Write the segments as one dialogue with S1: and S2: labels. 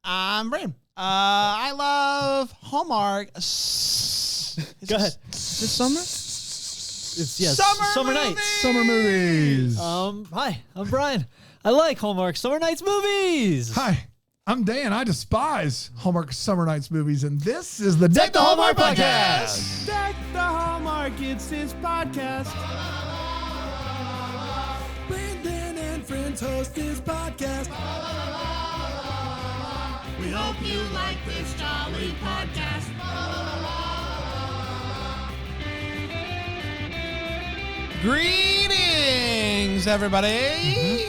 S1: I'm Brian. I love Hallmark.
S2: Go ahead.
S1: Is it summer?
S2: It's
S1: Summer
S2: nights.
S3: Summer movies.
S2: Hi, I'm Brian. I like Hallmark Summer Nights movies.
S3: Hi, I'm Dan. I despise Hallmark Summer Nights movies, and this is the
S1: Deck the Hallmark podcast.
S4: Deck the Hallmark, it's his podcast. Brandon and friends host his podcast. We hope you like this jolly podcast.
S1: Greetings, everybody.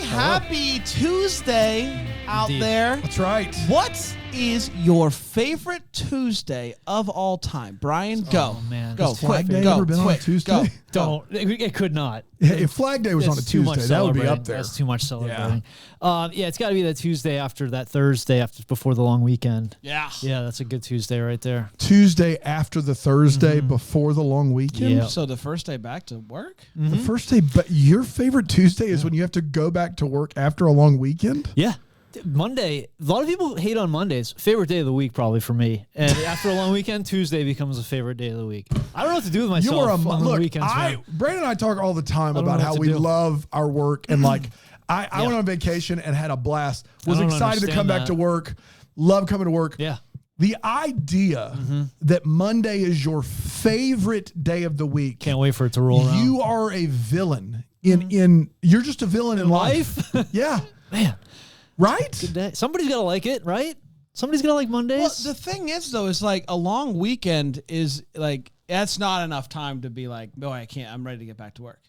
S1: Happy Tuesday out there.
S3: That's right.
S1: What is your favorite Tuesday of all time? Brian, go.
S2: Oh, man.
S1: Go,
S2: Has
S1: quick,
S3: Flag Day
S1: go,
S3: ever been on a
S1: quick,
S3: Tuesday?
S1: go.
S2: Don't. It could not.
S3: Yeah, if Flag Day was on a
S2: That's too much
S3: Tuesday, that would be
S2: celebrating.
S3: up there.
S2: That's too much celebrating. Yeah, it's got to be that Tuesday after that Thursday before the long weekend.
S1: Yeah.
S2: Yeah, that's a good Tuesday right there.
S3: Tuesday after the Thursday before the long weekend.
S2: Yeah.
S1: So the first day back to work?
S3: The first day, but your favorite Tuesday is when you have to go back to work after a long weekend?
S2: Yeah. Monday, a lot of people hate on Mondays. Favorite day of the week probably for me. And after a long weekend, Tuesday becomes a favorite day of the week. I don't know what to do with myself
S3: You're
S2: on the
S3: look,
S2: weekends. man.
S3: Brandon and I talk all the time
S2: don't
S3: about
S2: know
S3: how
S2: what to
S3: we
S2: do.
S3: love our work and like I went on vacation and had a blast. Was
S2: don't
S3: excited to come
S2: understand
S3: back
S2: that.
S3: to work. Love coming to work.
S2: Yeah.
S3: The idea that Monday is your favorite day of the week.
S2: Can't wait for it to roll around.
S3: You are a villain in you're just a villain in life. Yeah.
S2: Man.
S3: Right?
S2: Good day. Somebody's got to like it, right? Somebody's got to like Mondays.
S1: Well, the thing is, though, is like a long weekend is like, that's not enough time to be like, no, I can't. I'm ready to get back to work.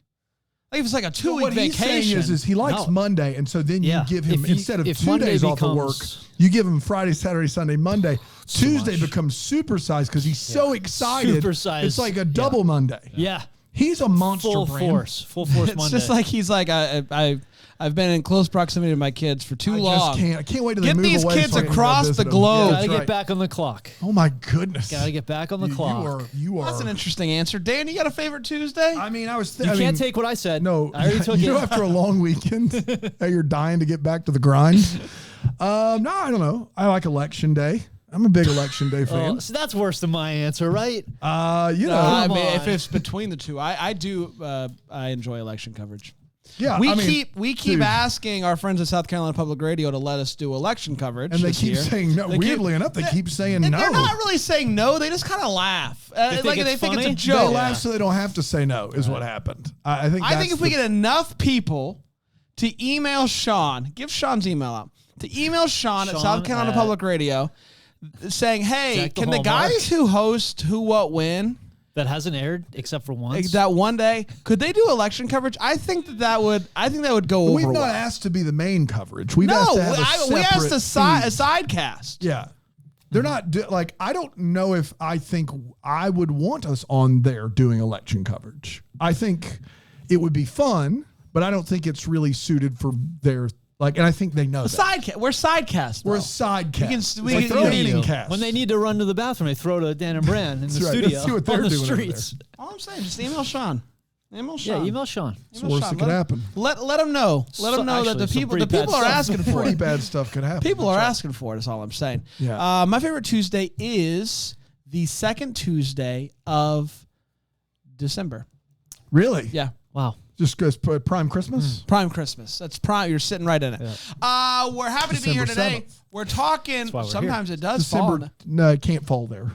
S1: Like if it's like a 2-week
S3: What he's
S1: vacation.
S3: saying is he likes
S2: No.
S3: Monday, and so then
S2: Yeah.
S3: you give him,
S2: If you-
S3: instead of
S2: if
S3: 2
S2: Monday
S3: days off of work,
S2: becomes-
S3: you give him Friday, Saturday, Sunday, Monday. Tuesday
S2: much.
S3: becomes supersized because he's so excited.
S2: Supersized.
S3: It's like a double Monday.
S2: Yeah.
S3: He's a monster
S2: Full
S3: brand.
S2: force. Full force
S1: It's
S2: Monday.
S1: just like he's like, I've been in close proximity to my kids for too long.
S3: I can't wait to
S1: Get
S3: move
S1: these
S3: away
S1: kids
S3: so I can go
S1: across
S3: visit
S1: the
S3: them.
S1: globe.
S3: Yeah,
S2: Gotta
S3: that's
S2: get
S3: right.
S2: back on the clock.
S3: Oh my goodness.
S2: Gotta get back on the clock.
S3: You are.
S1: That's an interesting answer. Dan, you got a favorite Tuesday?
S3: I mean, I was.
S2: You can't take what I said.
S3: No,
S2: I already took
S3: you know,
S2: it.
S3: after a long weekend, how you're dying to get back to the grind. No, I don't know. I like election day. I'm a big election day fan.
S2: Oh, so that's worse than my answer, right?
S3: You know,
S1: I
S2: Come
S1: mean,
S2: on.
S1: if it's between the two, I do. I enjoy election coverage.
S3: yeah.
S1: We
S3: I mean,
S1: keep
S3: dude,
S1: asking our friends at South Carolina Public Radio to let us do election coverage,
S3: and they
S1: this
S3: keep
S1: year.
S3: saying no.
S1: They keep-
S3: Weirdly enough, they keep saying
S1: And
S3: no.
S1: they're not really saying no. They just kind of laugh.
S2: think
S1: Like
S2: it's
S1: they think it's a
S2: funny?
S3: They
S1: joke.
S3: laugh so they don't have to say no. Is what happened. I think.
S1: I think if we get enough people to email Sean, give Sean's email out, to email Sean at
S2: Sean
S1: South Carolina
S2: at-
S1: Public Radio, saying, "Hey,
S2: Deck the
S1: can the
S2: Hallmark.
S1: guys who host Who What When
S2: That hasn't aired except for once.
S1: that one day could they do election coverage?" I think that would go over.
S3: We've not
S1: well.
S3: asked to be the main coverage. We've
S1: No,
S3: asked to have
S1: we asked a
S3: separate feed.
S1: side cast.
S3: Yeah. They're not like, I don't know if I think I would want us on there doing election coverage. I think it would be fun, but I don't think it's really suited for their, like, and I think they know that.
S1: We're sidecast.
S3: We're a
S1: though.
S3: side cast.
S1: we
S3: It's
S1: can-
S3: like
S1: we
S3: the
S1: can-
S3: meeting cast.
S2: When they need to run to the bathroom, they throw to Dan and Bran in the
S3: That's right.
S2: studio
S3: Let's see what they're
S2: on the
S3: doing over
S2: streets.
S1: All I'm saying, just email Sean. Email Sean.
S2: Yeah, email Sean.
S3: It's the worst that could happen.
S1: Let him know. Let him know that
S2: Actually,
S1: the
S2: some
S1: people
S2: pretty bad
S1: are
S2: stuff.
S1: asking for
S3: Pretty
S1: it.
S3: bad stuff could happen.
S1: People are asking for it. Is all I'm saying.
S3: Yeah.
S1: My favorite Tuesday is the second Tuesday of December.
S3: Really?
S1: Yeah.
S2: Wow.
S3: Just goes Prime Christmas?
S1: Prime Christmas. That's prime. You're sitting right in it. We're happy to be here
S3: December
S1: today.
S3: 7th.
S1: We're talking.
S2: why we're
S1: Sometimes it does fall.
S3: December. No, it can't fall there.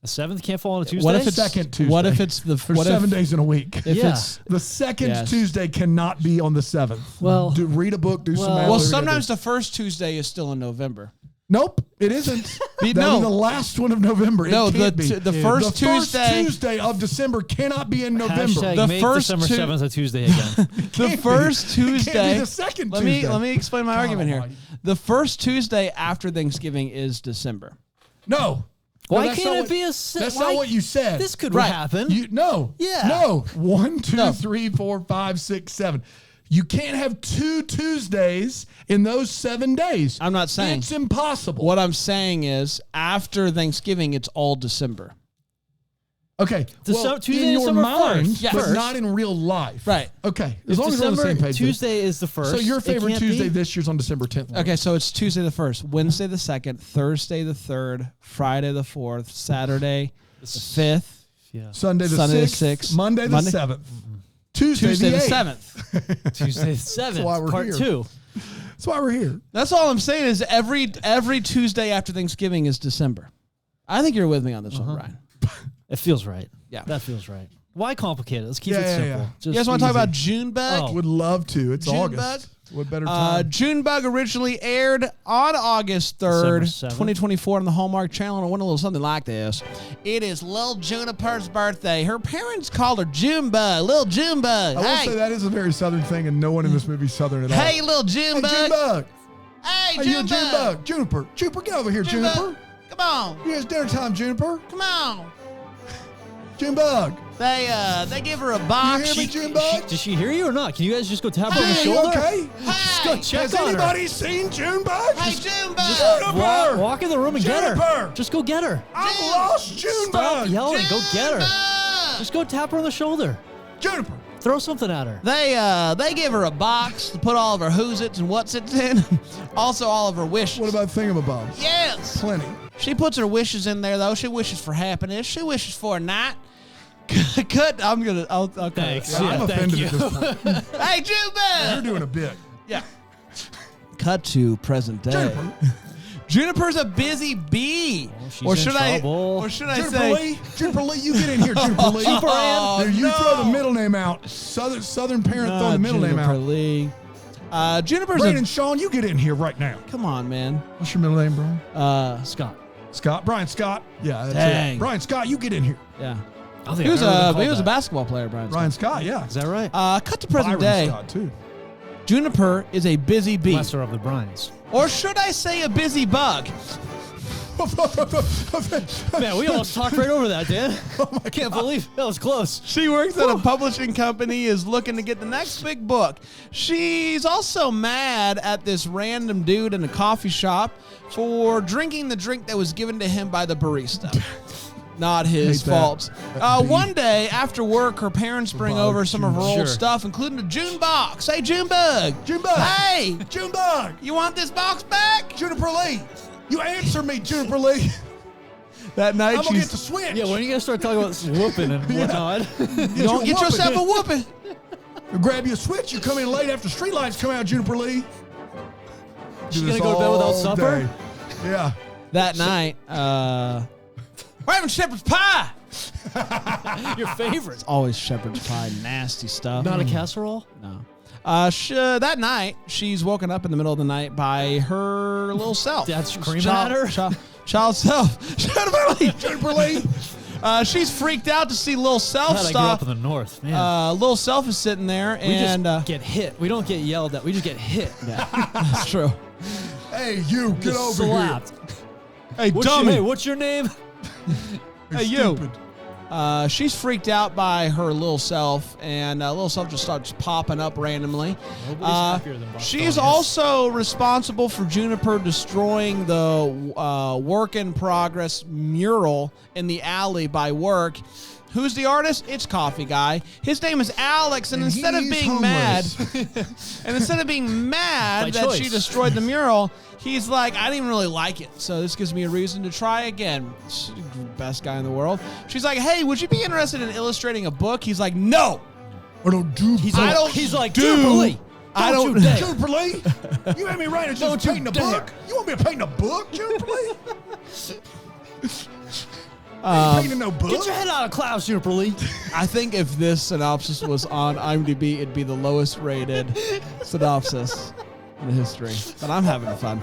S2: The 7th can't fall on a Tuesday?
S1: What if it's
S3: Second Tuesday.
S1: What if it's the
S3: There's
S1: what
S3: 7
S1: if,
S3: days in a week.
S1: if
S2: Yeah.
S1: it's
S3: The second
S1: Yes.
S3: Tuesday cannot be on the 7th.
S2: Well-
S3: read a book, do some
S2: well-
S3: math.
S1: well,
S3: whatever you're gonna
S1: sometimes
S3: do.
S1: the first Tuesday is still in November.
S3: Nope, it isn't. That'll
S1: no.
S3: be the last one of November.
S1: No,
S3: it can't be.
S1: the first Tuesday-
S3: Tuesday of December cannot be in November.
S2: Hashtag
S1: The
S2: make
S1: first
S2: December
S1: two-
S2: 7th a Tuesday again.
S1: The first
S3: It
S1: Tuesday.
S3: can't be the second Tuesday.
S1: Let me explain my argument here.
S3: almighty.
S1: The first Tuesday after Thanksgiving is December.
S3: No.
S2: Why
S3: No, that's
S2: can't
S3: not
S2: it be a...
S3: That's not what you said.
S2: This could
S1: Right.
S2: happen.
S3: No.
S2: Yeah.
S3: No. 1, 2,
S1: No.
S3: 3, 4, 5, 6, 7. You can't have 2 Tuesdays in those 7 days.
S1: I'm not saying.
S3: It's impossible.
S1: What I'm saying is after Thanksgiving, it's all December.
S3: Okay.
S2: Tuesday
S3: in
S2: is
S3: your
S2: December
S3: mind,
S2: 1st.
S3: but
S2: First.
S3: not in real life.
S1: Right.
S3: Okay. As long as we're on the
S2: December
S3: same page.
S2: Tuesday is the 1st.
S3: So your
S2: It
S3: favorite
S2: can't
S3: Tuesday
S2: be?
S3: this year's on December 10th.
S1: Okay, so it's Tuesday the 1st, Wednesday the 2nd, Thursday the 3rd, Friday the 4th, Saturday the 5th,
S2: Yeah.
S3: Sunday the
S1: Sunday the
S3: 6th,
S1: 6th,
S3: Monday the
S1: Monday-
S3: 7th, Tuesday
S1: Tuesday
S3: the
S1: the
S3: 8th.
S1: 7th.
S2: Tuesday the 7th.
S3: why we're
S2: part
S3: here.
S2: 2.
S3: That's why we're here.
S1: That's all I'm saying is every Tuesday after Thanksgiving is December. I think you're with me on this one, Brian.
S2: It feels right.
S1: Yeah.
S2: That feels right. Why complicate it? Let's keep
S3: Yeah,
S2: it
S3: yeah,
S2: simple.
S3: yeah.
S2: Just
S1: You guys want to talk
S3: easy.
S1: about Junebug?
S2: Oh.
S3: Would love to. It's
S1: Junebug?
S3: August. What better time?
S1: Junebug originally aired on August 3rd,
S2: December 7th.
S1: 2024 on the Hallmark Channel, and it went a little something like this. It is Lil Juniper's birthday. Her parents called her Junebug, Lil Junebug.
S3: I will say
S1: Hey,
S3: that is a very Southern thing, and no one in this movie is Southern at all.
S1: hey, Lil
S3: Hey,
S1: Junebug.
S3: Junebug.
S1: Hey,
S3: Hey, you
S1: Junebug.
S3: Junebug. Juniper. Juniper, get over here,
S1: Junebug.
S3: Juniper.
S1: Come on.
S3: Yeah, it's dinner time, Juniper.
S1: Come on.
S3: Junebug.
S1: They give her a
S3: You
S1: box.
S3: hear me, Junebug?
S2: Does she hear you or not? Can you guys just go tap her on the
S3: Hey, you
S2: shoulder?
S3: okay?
S2: Just go
S1: Hey,
S2: check
S3: Has
S2: on her.
S3: anybody seen Junebug?
S1: hey, Junebug.
S3: Juniper.
S2: Walk in the room and get her.
S3: Juniper.
S2: Just go get her.
S3: I've lost Junebug.
S2: Stop yelling. Go get her.
S1: Junebug.
S2: Just go tap her on the shoulder.
S3: Juniper.
S2: Throw something at her.
S1: They give her a box to put all of her who's-its and what's-its in. Also all of her wishes.
S3: What about thingamabobs?
S1: Yes.
S3: Plenty.
S1: She puts her wishes in there, though. She wishes for happiness. She wishes for a night. Cut. I'll cut.
S2: Thanks.
S3: Yeah, I'm
S2: thank
S3: offended
S2: you.
S3: at this point.
S1: Hey, Junebug.
S3: You're doing a bit.
S1: Yeah. Cut to present day.
S3: Juniper.
S1: Juniper's a busy bee.
S2: she's in trouble.
S1: Or should I
S3: Juniper
S1: say?
S3: Lee. Juniper Lee, you get in here, Juniper Lee.
S1: Oh,
S3: There, you
S1: no.
S3: throw the middle name out. Southern parent throw the middle name
S1: Juniper
S3: out.
S1: Lee. Juniper's
S3: Brandon Sean, you get in here right now.
S1: Come on, man.
S3: What's your middle name, Brian?
S2: Scott.
S3: Scott. Brian Scott. Yeah, that's
S1: Dang.
S3: it. Brian Scott, you get in here.
S1: Yeah.
S2: I don't think
S1: He was
S2: I've ever been
S1: a
S2: called
S1: he was a
S2: that.
S1: basketball player, Brian.
S3: Brian Scott, yeah.
S2: Is that right?
S1: Cut to present
S3: Byron
S1: day.
S3: Scott, too.
S1: Juniper is a busy bee.
S2: Lesser of the Bryans.
S1: Or should I say a busy bug?
S2: Man, we almost talked right over that, Dan. I can't believe that was close.
S1: She works at a publishing company, is looking to get the next big book. She's also mad at this random dude in a coffee shop for drinking the drink that was given to him by the barista. Not his
S3: Hate that.
S1: fault.
S3: That
S1: One day after work, her parents bring
S3: Bug,
S1: over some of her old
S2: Sure.
S1: stuff, including a June box. Hey, Junebug.
S3: Junebug.
S1: Hey,
S3: Junebug.
S1: you want this box back?
S3: Juniper Lee. You answer me, Juniper Lee.
S1: That night
S3: I'm going to get
S1: she's
S3: the switch.
S2: Yeah, when are you guys start talking about whooping and whatnot?
S1: don't get yourself a whooping.
S3: You grab you a switch. You come in late after streetlights come out, Juniper Lee.
S2: She's
S3: Do
S2: gonna
S3: this
S2: go to bed without
S3: all
S2: supper?
S3: day. Yeah.
S1: That night, we're having shepherd's pie.
S2: Your favorite.
S1: Always shepherd's pie, nasty stuff.
S2: Not a casserole?
S1: No. That night, she's woken up in the middle of the night by her little self.
S2: Dad's screaming at her?
S1: Child self.
S3: Juniper Lee.
S1: She's freaked out to see little self
S2: God, I grew up
S1: stop.
S2: in the north, man.
S1: Little self is sitting there,
S2: We
S1: and
S2: just get hit. We don't get yelled at. We just get hit.
S1: yeah, that's true.
S3: Hey, you, get
S2: Just
S3: over
S2: slapped.
S1: Hey,
S2: Hey, what's your name?
S3: here.
S1: Hey, you. She's freaked out by her little self, and little self just starts popping up randomly.
S2: Nobody's happier than Bob
S1: She's
S2: Stone is.
S1: also responsible for Juniper destroying the work-in-progress mural in the alley by work. Who's the artist? It's Coffee Guy. His name is Alex, and instead of
S3: he's
S1: being mad,
S3: homeless.
S1: and instead of being mad
S2: By
S1: that she
S2: choice.
S1: destroyed the mural, he's like, I didn't even really like it, so this gives me a reason to try again. Best guy in the world. She's like, hey, would you be interested in illustrating a book? He's like, no.
S3: I don't do.
S2: He's like,
S1: do-
S2: Juniper Lee,
S1: I don't-
S2: you dare.
S3: Juniper Lee. You had me write it.
S2: Don't
S3: Just
S2: you
S3: painting a
S2: dare.
S3: book. You want me to paint a book, Juniper Lee? I ain't painting no book.
S2: Get your head out of clouds, Juniper Lee.
S1: I think if this synopsis was on IMDb, it'd be the lowest rated synopsis in history. But I'm having fun.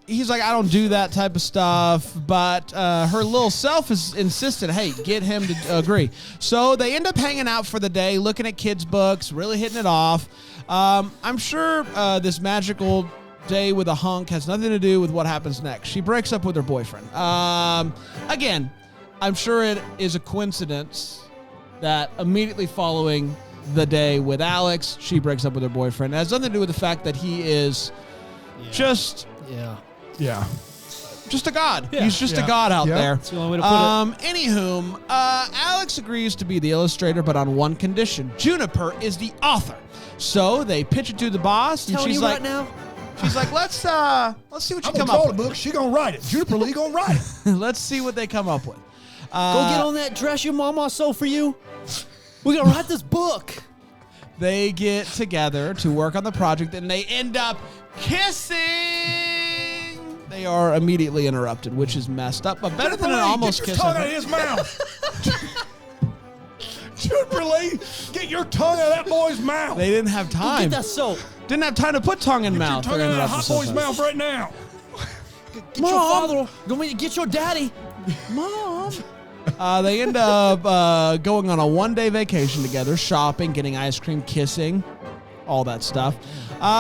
S1: He's like, I don't do that type of stuff. But her little self is insistent, hey, get him to agree. So they end up hanging out for the day, looking at kids' books, really hitting it off. I'm sure this magical day with a hunk has nothing to do with what happens next. She breaks up with her boyfriend. Again, I'm sure it is a coincidence that immediately following the day with Alex, she breaks up with her boyfriend. It has nothing to do with the fact that he is just
S2: Yeah.
S3: Yeah.
S1: Just a god.
S2: Yeah.
S1: He's just a god out there.
S2: That's the only way to put it.
S1: Anywho, Alex agrees to be the illustrator, but on one condition. Juniper is the author. So they pitch it to the boss, and
S2: Telling
S1: she's
S2: you
S1: like,
S2: right now.
S1: she's like, let's see what you
S3: I'm
S1: come
S3: gonna
S1: up
S3: call
S1: with.
S3: the book. She gonna write it. Juniper Lee gonna write it.
S1: Let's see what they come up with.
S2: Go get on that dress your mama sewed for you. We're gonna write this book.
S1: They get together to work on the project, and they end up kissing. They are immediately interrupted, which is messed up, but better than an almost
S3: Get your
S1: kiss.
S3: tongue
S1: I
S3: out of
S1: think.
S3: his mouth. Juniper Lee, get your tongue out of that boy's mouth.
S1: They didn't have time.
S2: Get that soap.
S1: Didn't have time to put tongue in
S3: Get your
S1: mouth.
S3: tongue
S1: They're
S3: out of that
S1: interrupting
S3: hot
S1: so
S3: boy's
S1: fast.
S3: mouth right now.
S2: Get your father. Go get your daddy.
S1: Mom. They end up going on a one-day vacation together, shopping, getting ice cream, kissing, all that stuff.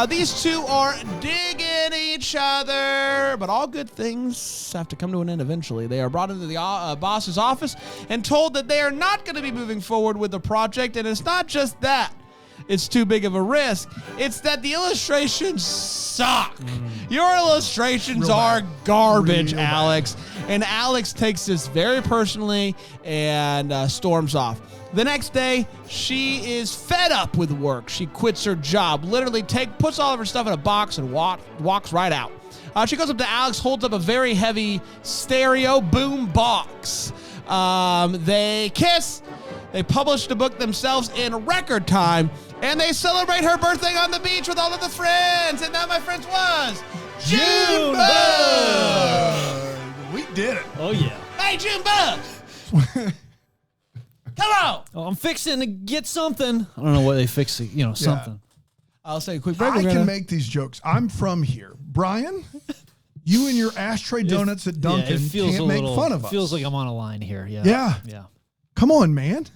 S1: These two are digging each other, but all good things have to come to an end eventually. They are brought into the boss's office and told that they are not going to be moving forward with the project, and it's not just that. It's too big of a risk. It's that the illustrations suck. Your illustrations
S3: Real
S1: are
S3: bad.
S1: garbage,
S3: Real bad.
S1: Alex. And Alex takes this very personally and storms off. The next day, she is fed up with work. She quits her job, literally puts all of her stuff in a box and walks right out. She goes up to Alex, holds up a very heavy stereo boom box. They kiss. They published a book themselves in record time, and they celebrate her birthday on the beach with all of the friends. And that, my friends, was Junebug.
S3: We did it.
S2: Oh yeah.
S1: Hey, Junebug. Come on.
S2: Oh, I'm fixing to get something. I don't know what they fix. Something.
S1: I'll say a quick break.
S3: I can make these jokes. I'm from here. Brian, you and your ashtray donuts at Dunkin'
S2: it feels
S3: can't
S2: a
S3: make
S2: little,
S3: fun of us.
S2: Feels like I'm on a line here. Yeah.
S3: Yeah.
S2: Yeah.
S3: Come on, man.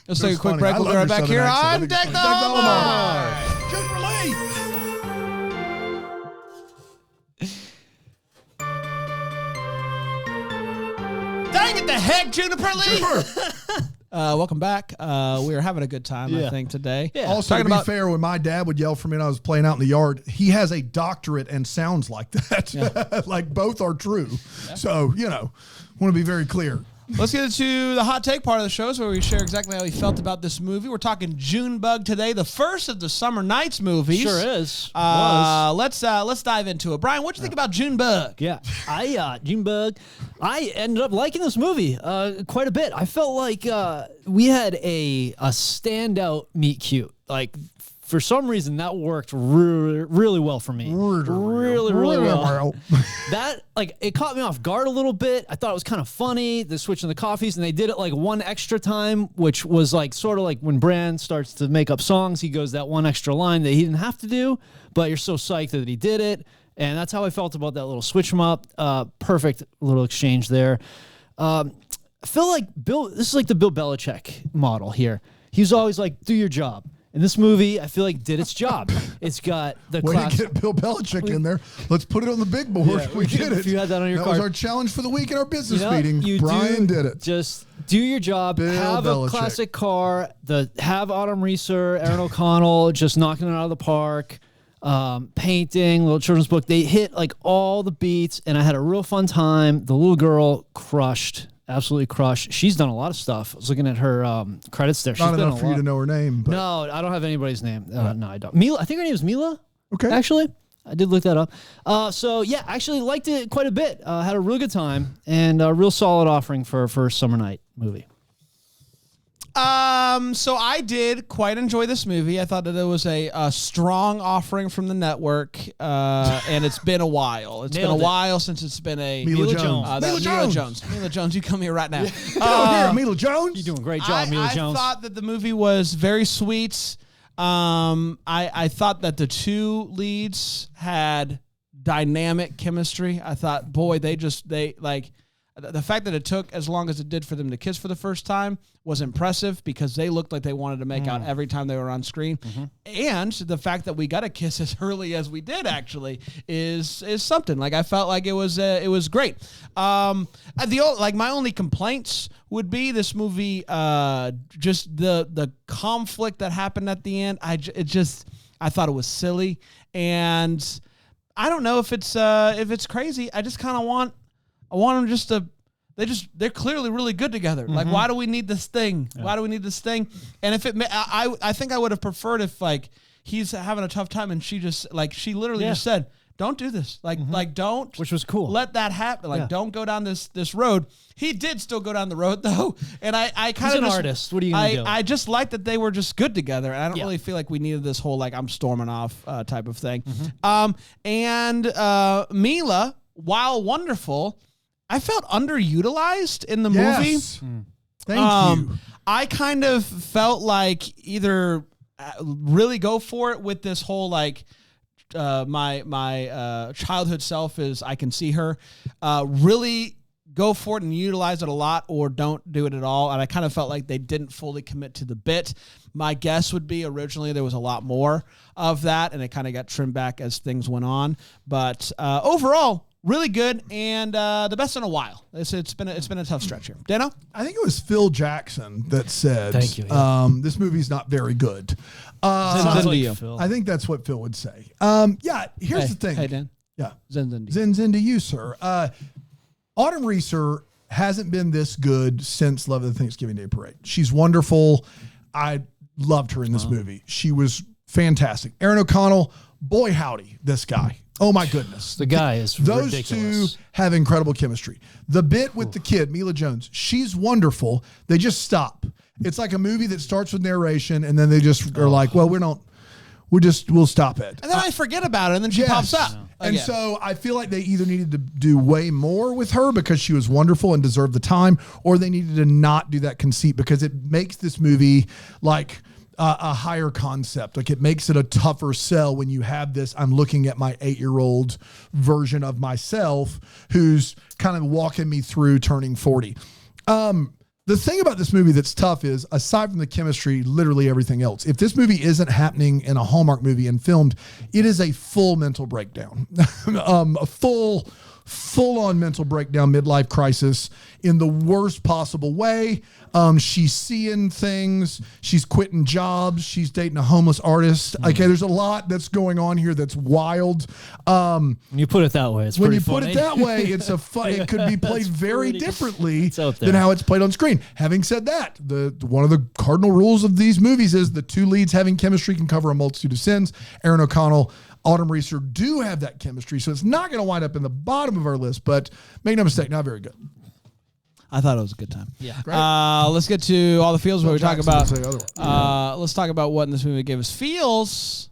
S1: Let's take a
S3: It's
S1: quick
S3: funny.
S1: break.
S3: I
S1: We'll be
S3: love
S1: right
S3: your
S1: back here
S3: Southern
S1: on
S3: accent.
S1: Deck
S3: Deck
S1: the
S3: the
S1: Hallmark.
S3: Juniper Lee.
S1: Dang it, the heck, Juniper Lee.
S3: Juniper.
S1: Welcome back. We are having a good time, I
S2: Yeah.
S1: think, today.
S2: Yeah.
S3: Also,
S1: Talking
S3: to be
S1: about-
S3: fair, when my dad would yell for me and I was playing out in the yard, he has a doctorate and sounds like that. Like both are true. So, want to be very clear.
S1: Let's get into the hot take part of the shows where we share exactly how we felt about this movie. We're talking Junebug today, the first of the Summer Nights movies.
S2: Sure is. Was.
S1: Let's dive into it. Brian, what'd you think about Junebug?
S2: Yeah, Junebug. I ended up liking this movie quite a bit. I felt like we had a standout meet cute. Like for some reason that worked really well for me. Really well. That it caught me off guard a little bit. I thought it was kind of funny, the switching the coffees, and they did it like one extra time, which was like sort of like when Brand starts to make up songs, he goes that one extra line that he didn't have to do, but you're so psyched that he did it. And that's how I felt about that little switch 'em up. Perfect little exchange there. I feel like this is like the Bill Belichick model here. He's always like, do your job. And this movie, I feel like, did its job. It's got the
S3: Way
S2: class.
S3: to get Bill Belichick in there. Let's put it on the big board.
S2: Yeah,
S3: we did it.
S2: if you had that on your
S3: that
S2: card.
S3: was our challenge for the week in our business
S2: You know,
S3: meeting.
S2: you
S3: Brian did it.
S2: Just do your job.
S3: Bill
S2: have
S3: Belichick.
S2: a classic car. Have Autumn Reeser, Aaron O'Connell just knocking it out of the park. Painting, little children's book. They hit like all the beats, and I had a real fun time. The little girl crushed. Absolutely crushed. She's done a lot of stuff. I was looking at her credits there. She's
S3: Not
S2: been in
S3: enough
S2: a
S3: for you
S2: lot.
S3: to know her name. But
S2: No, I don't have anybody's name. No, I don't. Mila. I think her name is Mila.
S3: Okay.
S2: Actually, I did look that up. So yeah, actually liked it quite a bit. Had a real good time and a real solid offering for a first summer night movie.
S1: So I did quite enjoy this movie. I thought that it was a strong offering from the network, and it's been a while. It's been a
S2: Nailed it.
S1: while since it's been a
S3: Mila
S2: Jones.
S3: Jones.
S1: Mila Jones. Mila Jones, you come here right now.
S3: Get over here, Mila Jones.
S2: You're doing a great job, Mila Jones.
S1: I thought that the movie was very sweet. I thought that the two leads had dynamic chemistry. I thought, boy, the fact that it took as long as it did for them to kiss for the first time was impressive because they looked like they wanted to make out every time they were on screen. And the fact that we got a kiss as early as we did actually is something. Like I felt like it was great. My only complaints would be this movie, just the conflict that happened at the end. I thought it was silly, and I don't know if it's crazy. I just kind of want them just to. They're clearly really good together.
S2: Mm-hmm.
S1: Like, why do we need this thing? Yeah. Why do we need this thing? And if I think I would have preferred if like he's having a tough time and she literally just said, "Don't do this." Like don't.
S2: Which was cool.
S1: Let that happen. Like don't go down this road. He did still go down the road though, and I kind of
S2: He's an artist. What are you gonna do?
S1: I just like that they were just good together, and I don't really feel like we needed this whole like I'm storming off type of thing. And Mila, while wonderful, I felt underutilized in the movie.
S3: Thank you.
S1: I kind of felt like either really go for it with this whole like my childhood self is I can see her. Really go for it and utilize it a lot, or don't do it at all. And I kind of felt like they didn't fully commit to the bit. My guess would be originally there was a lot more of that, and it kind of got trimmed back as things went on. But overall, really good, and the best in a while. It's been a tough stretch here. Dano?
S3: I think it was Phil Jackson that said,
S2: "Thank you." Yeah.
S3: This movie's not very good.
S2: Phil.
S3: I think that's what Phil would say. Here's the thing.
S1: Hey, Dan.
S3: Yeah.
S1: Zen's
S3: into you, sir. Autumn Reeser hasn't been this good since Love of the Thanksgiving Day Parade. She's wonderful. I loved her in this movie. She was fantastic. Aaron O'Connell, boy howdy, this guy. Oh my goodness.
S2: The guy is
S3: Those
S2: ridiculous.
S3: two have incredible chemistry. The bit with the kid, Mila Jones, she's wonderful. They just stop. It's like a movie that starts with narration and then they just are like, well, we'll stop it.
S1: And then I forget about it, and then she pops up.
S3: And
S1: again.
S3: so I feel like they either needed to do way more with her because she was wonderful and deserved the time, or they needed to not do that conceit because it makes this movie like a higher concept. Like it makes it a tougher sell when you have this, I'm looking at my 8-year-old version of myself who's kind of walking me through turning 40. The thing about this movie that's tough is, aside from the chemistry, literally everything else. If this movie isn't happening in a Hallmark movie and filmed, it is a full mental breakdown. A full-on mental breakdown, midlife crisis in the worst possible way. She's seeing things. She's quitting jobs. She's dating a homeless artist. Okay, there's a lot that's going on here that's wild.
S2: When you put it that way, it's
S3: when
S2: pretty
S3: you
S2: funny.
S3: put it that way, it's it could be played very differently
S2: out there.
S3: than how it's played on screen. Having said that, one of the cardinal rules of these movies is the two leads having chemistry can cover a multitude of sins. Aaron O'Connell, Autumn Reeser do have that chemistry, so it's not going to wind up in the bottom of our list, but make no mistake, not very good.
S1: I thought it was a good time.
S2: Yeah.
S3: Great.
S1: Let's get to all the feels where we talk
S3: Jackson
S1: about.
S3: would say otherwise.
S1: Let's talk about what in this movie gave us feels.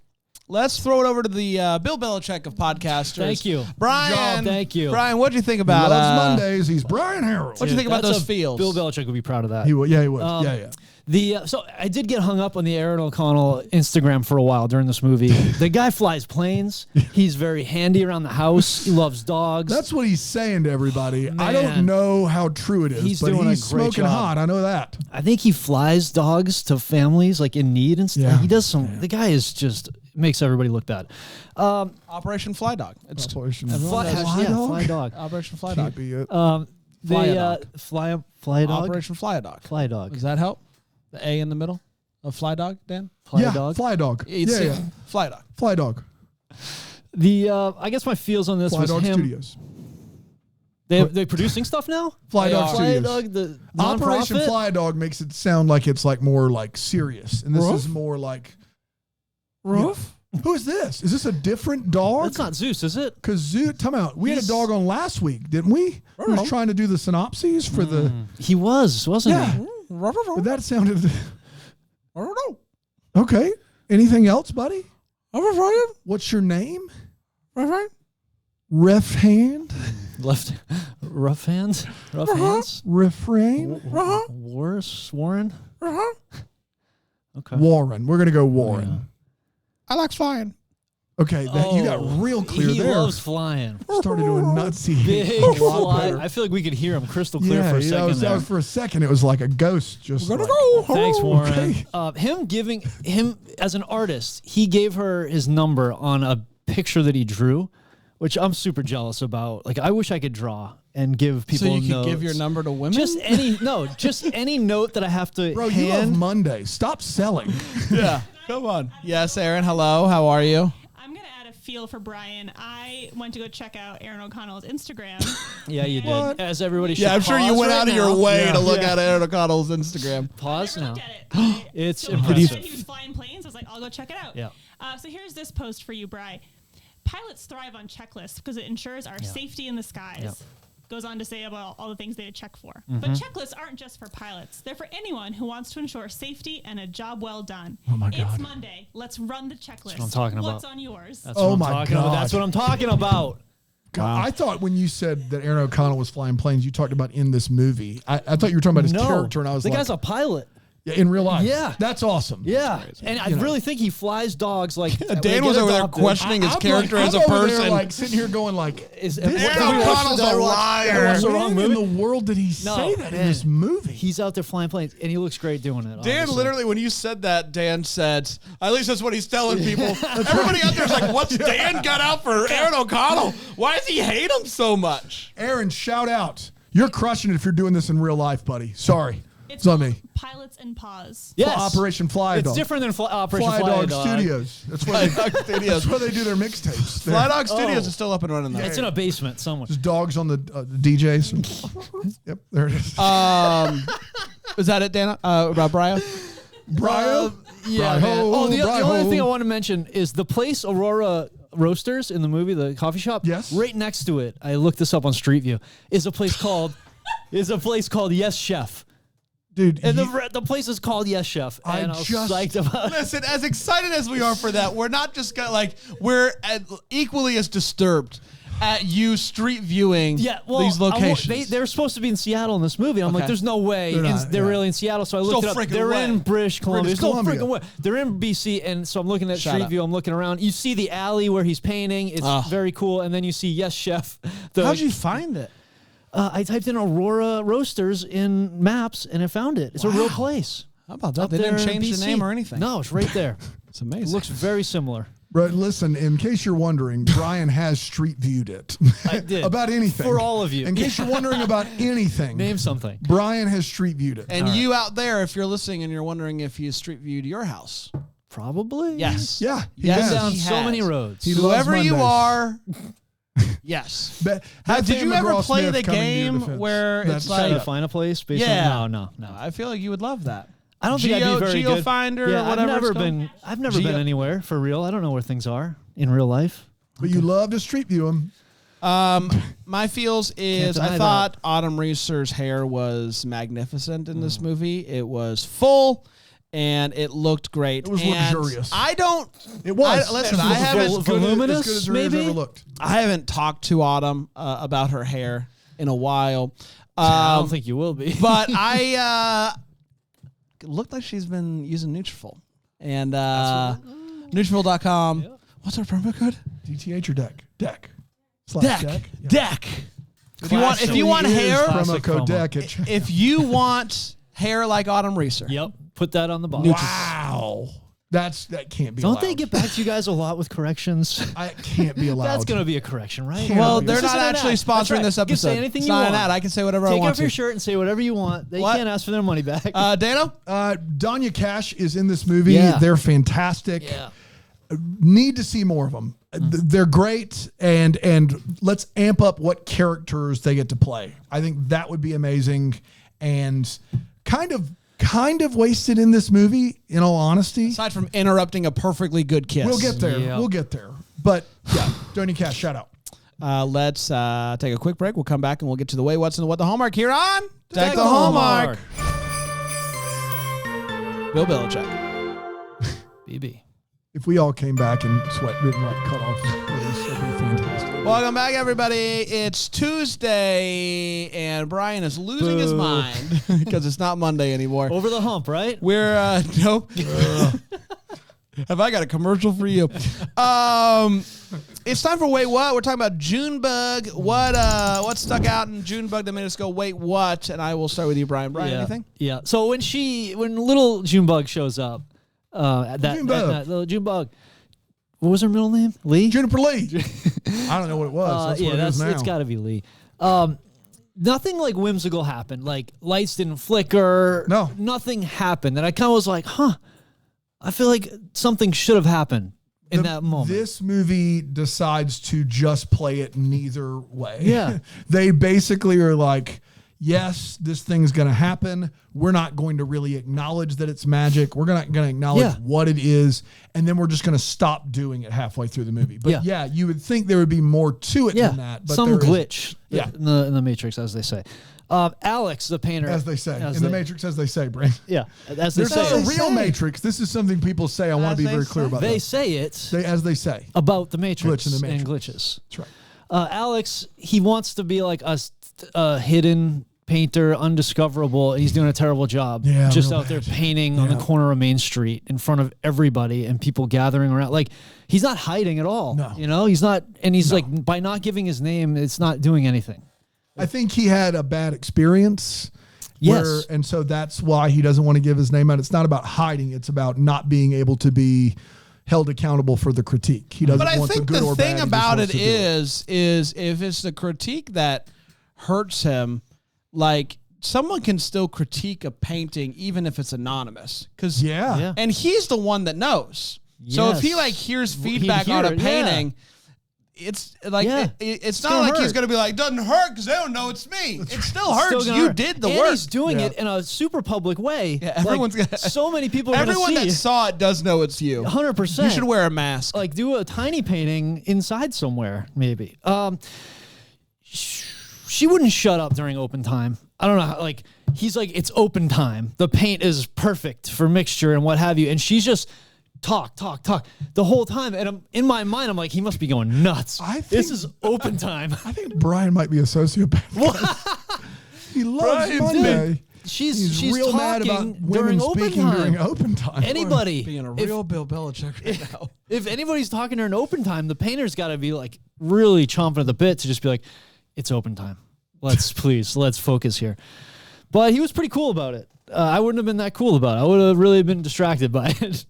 S1: Let's throw it over to the Bill Belichick of podcasters.
S2: Thank you.
S1: Brian.
S2: Thank you.
S1: Brian, what'd you think
S3: He
S1: about
S3: loves Mondays. He's Brian Harold.
S1: What'd you think about
S2: That's
S1: those feels?
S2: Bill Belichick would be proud of that.
S3: He would. Yeah, he would. Yeah.
S2: So I did get hung up on the Aaron O'Connell Instagram for a while during this movie. The guy flies planes. He's very handy around the house. He loves dogs.
S3: That's what he's saying to everybody. I
S2: Man.
S3: don't know how true it is,
S2: He's
S3: but
S2: doing a
S3: he's
S2: great
S3: smoking
S2: job.
S3: hot. I know that.
S2: I think he flies dogs to families like in need and stuff.
S3: Yeah.
S2: He does some. The guy is just makes everybody look bad.
S1: Operation Fly Dog. It's
S3: Operation
S2: Fly dog.
S1: Operation Fly
S3: Can't
S1: Dog.
S3: be it.
S2: Fly dog.
S1: Operation Fly Dog.
S2: Fly dog.
S1: Does that help? The A in the middle of Fly Dog, Dan?
S2: Fly dog.
S3: Fly dog.
S1: It's
S3: Yeah.
S1: Fly Dog.
S3: Fly dog.
S2: I guess my feels on this
S3: Fly
S2: was
S3: Dog
S2: him.
S3: Studios.
S2: They're producing stuff now.
S3: Fly Dog
S2: Fly
S3: Studios.
S2: dog. The
S3: Operation
S2: nonprofit?
S3: Fly Dog makes it sound like it's like more like serious, and this is more like
S1: Roof?
S3: Who is this? Is this a different dog?
S2: That's not Zeus, is it?
S3: Because Zoo, come out. We had a
S2: He's-
S3: dog on last week, didn't we? Who was trying to do the synopses for the.
S2: He was, wasn't
S3: Yeah.
S2: he?
S3: But that sounded.
S1: I don't know.
S3: Okay. Anything else, buddy? What's your name? Ref hand?
S2: Left, rough hands, rough hands.
S3: Refrain?
S2: Warren. Okay.
S3: Warren. We're going to go Warren.
S1: I like flying.
S3: Okay. You got real clear
S2: he
S3: there.
S2: loves flying.
S3: Started doing nutsy.
S2: Big
S3: a lot
S2: fly.
S3: better.
S2: I feel like we could hear him crystal clear
S3: Yeah,
S2: for a second.
S3: that was for a second. It was like a ghost. Just like,
S2: Thanks, Warren.
S3: Okay.
S2: Him giving him as an artist, he gave her his number on a picture that he drew, which I'm super jealous about. Like, I wish I could draw and give people
S1: So you could
S2: notes.
S1: give your number to women?
S2: Just any note that I have to
S3: Bro, you love
S2: hand.
S3: Monday. Stop selling.
S1: Yeah. Come on. Yes, Aaron. Hello. How are you?
S5: I'm going to add a feel for Brian. I went to go check out Aaron O'Connell's Instagram.
S2: Yeah, you did.
S3: What?
S2: As everybody should.
S1: Yeah, I'm sure you
S2: pause
S1: went
S2: right
S1: out of
S2: now.
S1: your way
S3: Yeah.
S1: to look at Aaron O'Connell's Instagram.
S2: Pause
S5: I
S2: now.
S5: looked at it.
S2: It's
S5: so when he
S2: impressive.
S5: said he was flying planes, I was like, I'll go check it out.
S2: Yeah.
S5: So here's this post for you, Bri. Pilots thrive on checklists because it ensures our safety in the skies.
S2: Yep.
S5: Goes on to say about all the things they check for.
S2: Mm-hmm.
S5: But checklists aren't just for pilots. They're for anyone who wants to ensure safety and a job well done.
S3: Oh my
S5: It's
S3: God.
S5: Monday. Let's run the checklist.
S2: That's what I'm talking
S5: What's
S2: about.
S5: on yours?
S2: That's
S3: Oh
S2: what I'm
S3: my
S2: talking about.
S3: God.
S2: That's what I'm talking about.
S3: God, I thought when you said that Aaron O'Connell was flying planes, you talked about in this movie. I thought you were talking about his character, and I was
S2: the
S3: like,
S2: guy's a pilot.
S3: yeah, in real life.
S2: Yeah.
S3: That's awesome.
S2: Yeah, and I really think he flies dogs like
S1: Dan was over there questioning his character as a person.
S3: There, like sitting here going like,
S2: Is
S3: this
S2: Aaron
S3: guy-
S1: O'Connell's a
S2: Did I
S1: liar.
S2: watch the
S3: when
S2: wrong
S3: in
S2: movie?
S3: the world did he say that in
S2: man.
S3: this movie?
S2: He's out there flying planes, and he looks great doing it.
S1: Dan
S2: obviously.
S1: literally, when you said that, Dan said, at least that's what he's telling people. Everybody out there's like, what's Dan got out for Aaron O'Connell? Why does he hate him so much?
S3: Aaron, shout out. You're crushing it if you're doing this in real life, buddy. Sorry. It's on me.
S5: Pilots and Paws.
S2: Yes.
S3: Operation Fly
S2: It's
S3: Dog.
S2: different than Operation
S3: Fly
S2: Fly
S3: Dog
S2: Dog.
S3: Studios. That's where that's where they do their mixtapes.
S1: Fly
S3: There.
S1: Dog Studios is still up and running though.
S2: It's in a basement somewhere.
S3: Just dogs on the DJs. Yep, there it is.
S1: Is that it, Dan? About Brio?
S3: Brio?
S2: Yeah.
S3: Brio,
S2: Man. Oh, the
S3: Brio.
S2: only thing I want to mention is the place Aurora Roasters in the movie, the coffee shop.
S3: Yes.
S2: Right next to it, I looked this up on Street View. Is a place called Yes Chef.
S3: Dude,
S2: And
S3: you-
S2: the place is called Yes Chef. And I was psyched about it.
S1: Listen, as excited as we are for that, we're not just gonna we're equally as disturbed at you street viewing
S2: Yeah, well,
S1: these locations.
S2: they're supposed to be in Seattle in this movie. I'm like,
S1: Okay.
S2: there's no way
S3: They're not,
S2: they're
S3: yeah.
S2: really in Seattle. So I
S1: No
S2: looked it up.
S1: freaking
S2: They're
S1: way.
S2: in British Columbia. There's no
S3: Columbia.
S2: freaking way. They're in BC, and so I'm looking at
S1: Shut
S2: Street
S1: up.
S2: View. I'm looking around. You see the alley where he's painting. It's very cool. And then you see Yes Chef.
S1: How'd you find it?
S2: I typed in Aurora Roasters in maps, and I found it. It's a real place.
S1: How about that?
S2: Up
S1: They didn't
S2: there in
S1: change the
S2: BC.
S1: name or anything.
S2: No, it's right there.
S1: It's
S2: It
S1: amazing.
S2: looks very similar.
S3: But listen, in case you're wondering, Brian has street viewed it.
S2: I did.
S3: About anything.
S2: For all of you.
S3: In case you're wondering about anything,
S2: Name something.
S3: Brian has street viewed it.
S1: And you out there, if you're listening and you're wondering if he street viewed your house,
S2: Probably.
S1: yes,
S3: Yeah. He
S1: Yes,
S3: has.
S2: Down
S1: he
S2: so
S1: has.
S2: many roads.
S3: He loves
S1: whoever you
S3: Mondays.
S1: are, yes. Did you ever play the game where it's
S2: Trying to
S1: like,
S2: find a place based
S1: Yeah.
S2: on no.
S1: I feel like you would love that.
S2: I don't think I'd be very good.
S1: Geofinder
S2: Yeah,
S1: or whatever.
S2: I've never been anywhere for real. I don't know where things are in real life.
S3: But you love to street view him.
S1: My feels is
S2: deny
S1: I
S2: that.
S1: thought Autumn Reeser's hair was magnificent in this movie. It was full and it looked great.
S3: It was
S1: And
S3: luxurious.
S1: I don't.
S3: It was.
S1: Listen,
S3: It was
S1: I haven't.
S3: as good
S2: voluminous,
S3: as her hair's
S2: maybe?
S3: ever looked.
S1: I haven't talked to Autumn about her hair in a while.
S2: I don't think you will be.
S1: But I looked like she's been using Nutrafol. And Nutrafol.com. What's our promo code?
S3: DTH or deck? Deck.
S1: Deck.
S3: Yeah.
S1: Deck. If you want hair,
S3: Promo code
S2: promo.
S3: deck. At
S1: if you want hair like Autumn Reeser,
S2: Yep. Put that on the bottom.
S3: wow. That can't be
S2: Don't
S3: allowed.
S2: they get back to you guys a lot with corrections?
S3: I can't be allowed.
S2: That's going to be a correction, right?
S3: Can't
S1: well,
S3: be.
S1: they're
S2: This
S1: not
S2: isn't an
S1: actually
S2: ad. That's
S1: sponsoring
S2: right.
S1: this
S2: You can say
S1: episode.
S2: anything
S1: It's
S2: you
S1: not
S2: want.
S1: an ad. I can say whatever I
S2: Take
S1: want
S2: off your
S1: to.
S2: shirt and say whatever you want. They
S1: What?
S2: can't ask for their money back.
S1: Dano?
S3: Danya Cash is in this movie.
S2: Yeah.
S3: They're fantastic.
S2: yeah.
S3: Need to see more of them. They're great, and let's amp up what characters they get to play. I think that would be amazing, and kind of wasted in this movie. In all honesty,
S1: Aside from interrupting a perfectly good kiss.
S3: we'll get there.
S2: Yeah.
S3: We'll get there. But yeah, Danya Cash, shout out.
S1: Let's take a quick break. We'll come back and we'll get to the way, what's, and the what the Hallmark here on
S2: Deck
S1: Deck the Hallmark. Bill Belichick.
S2: BB.
S3: If we all came back and sweat didn't like cut off, that'd be fantastic.
S1: Welcome back, everybody. It's Tuesday, and Brian is losing his
S2: Boo.
S1: mind because it's not Monday anymore.
S2: Over the hump, right?
S1: We're nope. Have I got a commercial for you? It's time for Wait What. We're talking about Junebug. What stuck out in Junebug that made us go wait what? And I will start with you, Brian. Brian,
S2: yeah.
S1: anything?
S2: Yeah. So when little Junebug shows up,
S3: Junebug.
S2: little Junebug, what was her middle name? Lee.
S3: Juniper Lee. I don't know what it was. That's what it is now.
S2: It's got to be Lee. Nothing like whimsical happened. Like lights didn't flicker.
S3: No.
S2: Nothing happened. And I kind of was like, huh. I feel like something should have happened. in that moment.
S3: This movie decides to just play it neither way.
S2: Yeah.
S3: They basically are like, yes, this thing's going to happen. We're not going to really acknowledge that it's magic. We're not going to acknowledge what it is. And then we're just going to stop doing it halfway through the movie. But yeah, you would think there would be more to it than that. But
S2: some glitch
S3: Yeah.
S2: in the Matrix, as they say. Alex, the painter.
S3: As they say. In the Matrix, as they say, Brain.
S2: Yeah. As they
S3: There's
S2: say.
S3: not a real Matrix. This is something people say. I want to be very clear about
S2: They
S3: that.
S2: say it
S3: As they say.
S2: about the Matrix,
S3: Glitch in the Matrix.
S2: and glitches.
S3: That's right.
S2: Alex, he wants to be like a hidden painter, undiscoverable, and he's doing a terrible job.
S3: Yeah,
S2: just
S3: real
S2: out there
S3: bad.
S2: painting on the corner of Main Street in front of everybody and people gathering around. Like, he's not hiding at all.
S3: No.
S2: You know, he's not, and he's like, by not giving his name, it's not doing anything.
S3: I think he had a bad experience.
S2: Yes.
S3: And so that's why he doesn't want to give his name out. It's not about hiding. It's about not being able to be held accountable for the critique. He doesn't
S1: But I
S3: want
S1: think
S3: the good
S1: the
S3: or
S1: thing
S3: bad.
S1: about it is if it's the critique that hurts him, like someone can still critique a painting even if it's anonymous. Cause
S3: Yeah.
S1: and he's the one that knows. So if he
S2: Yes.
S1: like hears
S2: He'd
S1: feedback on a
S2: hear it,
S1: it's like
S2: Yeah.
S1: it's not
S2: gonna
S1: like he's
S2: hurt.
S1: gonna be like, doesn't hurt because they don't know it's me. It still hurts.
S2: Still gonna
S1: You
S2: hurt.
S1: did the
S2: and
S1: work.
S2: he's doing
S3: Yeah.
S2: it in a super public way.
S1: Yeah, everyone's
S2: like,
S1: gonna-
S2: so many people are
S1: Everyone
S2: gonna
S1: that
S2: see.
S1: saw it does know it's you.
S2: 100%.
S1: You should wear a mask.
S2: Like, do a tiny painting inside somewhere, maybe. She wouldn't shut up during open time. I don't know how, like, he's like, it's open time. The paint is perfect for mixture and what have you. And she's just talk the whole time. And in my mind, I'm like, he must be going nuts. This is open time.
S3: I think Brian might be a sociopath. He loves
S2: Brian,
S3: Monday.
S2: dude, she's
S3: real mad about
S2: talking
S3: women
S2: during open
S3: speaking
S2: time.
S3: during open time.
S2: Anybody.
S1: Being a
S2: if-
S1: real Bill Belichick right now.
S2: If anybody's talking during open time, the painter's got to be like really chomping at the bit to just be like, it's open time. Let's focus here. But he was pretty cool about it. I wouldn't have been that cool about it. I would have really been distracted by it.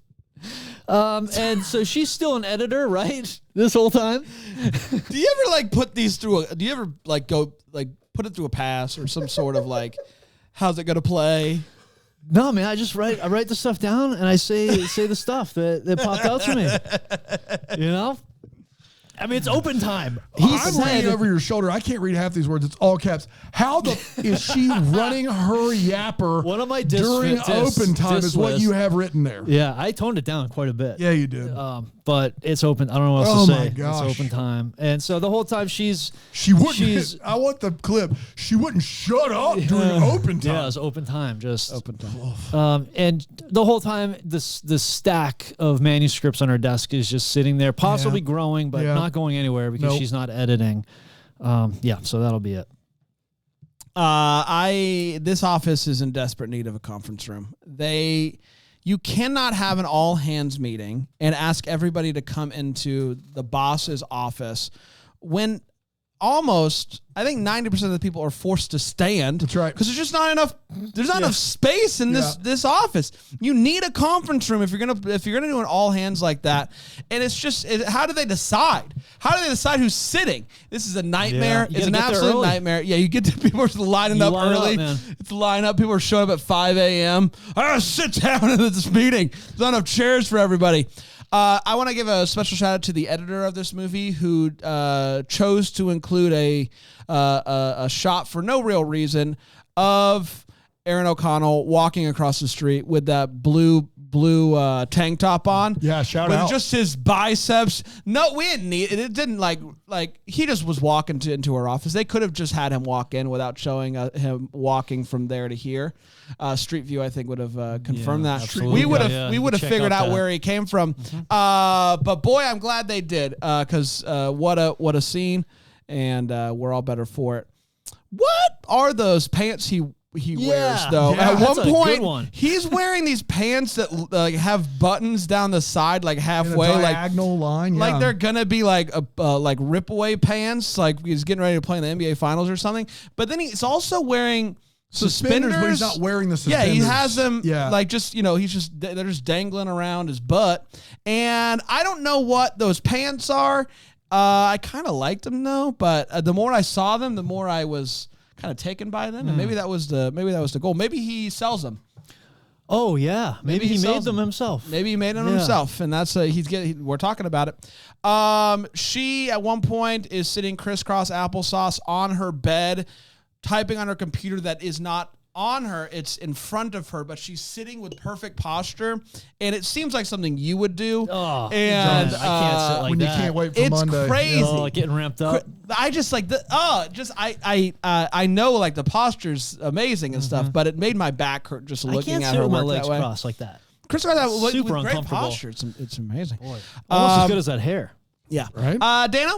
S2: And so she's still an editor, right? This whole time.
S1: Do you ever like put these through? Do you ever like go like put it through a pass or some sort of like, how's it gonna play?
S2: No, man, I write the stuff down and I say the stuff that popped out to me. You know? I mean, it's open time.
S3: I'm reading over your shoulder. I can't read half these words. It's all caps. How the is she running her yapper
S2: One of my
S3: during open time is what you have written there.
S2: Yeah, I toned it down quite a bit.
S3: Yeah, you did.
S2: But it's open. I don't know what else
S3: Oh
S2: to
S3: my
S2: say.
S3: gosh.
S2: It's open time. And so the whole time she
S3: wouldn't. I want the clip. She wouldn't shut up during open time.
S2: Yeah, it was open time. Just
S1: Open time.
S2: and the whole time, this stack of manuscripts on her desk is just sitting there, possibly growing, but not going anywhere because
S3: Nope.
S2: she's not editing. So that'll be it.
S1: This office is in desperate need of a conference room. You cannot have an all hands meeting and ask everybody to come into the boss's office when almost, I think 90% of the people are forced to stand.
S3: That's right.
S1: Because there's just not enough. There's not enough space in this office. You need a conference room if you're gonna do an all hands like that. And it's just, how do they decide? How do they decide who's sitting? This is a nightmare.
S2: You
S1: It's
S2: gotta
S1: an
S2: get there
S1: absolute
S2: early.
S1: nightmare. Yeah, you get to people are lining
S2: You
S1: up
S2: line up,
S1: early.
S2: man.
S1: It's line up. People are showing up at 5 a.m. Sit down in this meeting. There's not enough chairs for everybody. I want to give a special shout out to the editor of this movie who chose to include a shot for no real reason of Aaron O'Connell walking across the street with that blue tank top on.
S3: Yeah, shout
S1: with
S3: out.
S1: just his biceps. No, we didn't need it. It didn't like he just was walking into her office. They could have just had him walk in without showing him walking from there to here. Street View, I think, would have confirmed that.
S2: absolutely.
S1: We would have
S2: Yeah,
S1: we would have
S2: check
S1: figured
S2: out
S1: out
S2: that.
S1: where he came from. But boy, I'm glad they did because what a scene, and we're all better for it. What are those pants he wears though?
S2: Yeah,
S1: At
S2: that's
S1: one
S2: a good
S1: point,
S2: one.
S1: he's wearing these pants that have buttons down the side, like
S3: In a
S1: halfway, like
S3: diagonal line.
S1: like
S3: yeah.
S1: they're gonna be like like rip away pants, like he's getting ready to play in the NBA Finals or something. But then he's also wearing suspenders,
S3: but he's not wearing the
S1: Yeah,
S3: suspenders.
S1: he has them.
S3: Yeah.
S1: like just he's just they're just dangling around his butt, and I don't know what those pants are. I kind of liked them though, but the more I saw them, the more I was kind of taken by them, and maybe that was the goal. Maybe he sells them.
S2: Oh yeah, maybe he made
S1: sells
S2: them himself.
S1: Maybe he made them
S2: Yeah.
S1: himself, and that's we're talking about it. She at one point is sitting crisscross applesauce on her bed, typing on her computer that is not on her, it's in front of her, but she's sitting with perfect posture, and it seems like something you would do.
S2: Oh,
S1: and
S2: I can't sit like
S3: when
S2: that.
S3: you can't wait for
S1: it's
S3: Monday.
S1: crazy.
S2: Oh, getting ramped up.
S1: I just like I know like the posture's amazing and stuff, but it made my back hurt just
S2: I
S1: looking
S2: can't
S1: at
S2: sit
S1: her
S2: with my
S1: work
S2: legs
S1: that way.
S2: crossed like that.
S1: Chris got that with
S2: Super
S1: great
S2: uncomfortable.
S1: posture. It's amazing.
S2: Almost as good as that hair.
S1: Yeah.
S3: Right?
S1: Dana?